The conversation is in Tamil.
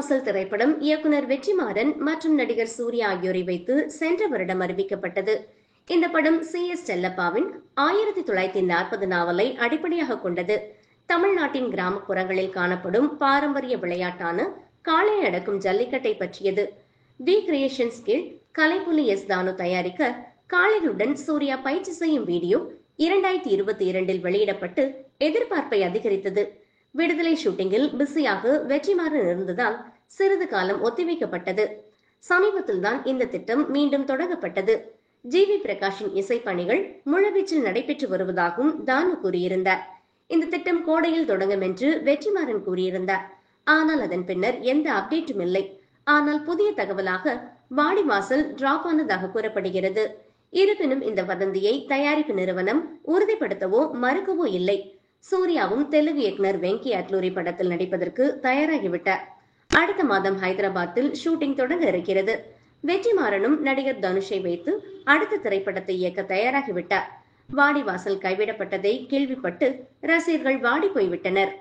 வாடிவாசல் திரைப்படம் இயக்குனர் வெற்றிமாறன் மற்றும் நடிகர் சூர்யா ஆகியோரை வைத்து சென்ற வருடம் அறிவிக்கப்பட்டது. இந்த படம் CS செல்லப்பாவின் 1940 நாவலை அடிப்படையாக கொண்டது. தமிழ்நாட்டின் கிராமப்புறங்களில் காணப்படும் பாரம்பரிய விளையாட்டான காளை அடக்கும் ஜல்லிக்கட்டை பற்றியது. வி கிரியேஷன்ஸ் கீழ் கலைப்புலி S தானு தயாரிக்க காளைகளுடன் சூர்யா பயிற்சி செய்யும் வீடியோ 2022 வெளியிடப்பட்டு எதிர்பார்ப்பை அதிகரித்தது. விடுதலை ஷூட்டிங்கில் பிஸியாக வெற்றிமாறன் இருந்ததால் சிறிது காலம் ஒத்திவைக்கப்பட்டது. சமீபத்தில் தான் இந்த திட்டம் மீண்டும் தொடங்கப்பட்டது. GV பிரகாஷின் இசைப்பணிகள் முழுவீச்சில் நடைபெற்று வருவதாகவும் தானு கூறியிருந்தார். இந்த திட்டம் கோடையில் தொடங்கும் என்று வெற்றிமாறன் கூறியிருந்தார். ஆனால் அதன் பின்னர் எந்த அப்டேட்டும் இல்லை. ஆனால் புதிய தகவலாக வாடிவாசல் டிராப் ஆனதாக கூறப்படுகிறது. இருப்பினும் இந்த வதந்தியை தயாரிப்பு நிறுவனம் உறுதிப்படுத்தவோ மறுக்கவோ இல்லை. சூர்யாவும் தெலுங்கு இயக்குனர் வெங்கி அட்லூரி படத்தில் நடிப்பதற்கு தயாராகிவிட்டார். அடுத்த மாதம் ஹைதராபாத்தில் ஷூட்டிங் தொடங்க இருக்கிறது. வெற்றிமாறனும் நடிகர் தனுஷை வைத்து அடுத்த திரைப்படத்தை இயக்க தயாராகிவிட்டார். வாடிவாசல் கைவிடப்பட்டதை கேள்விப்பட்டு ரசிகர்கள் வாடி போய்விட்டனர்.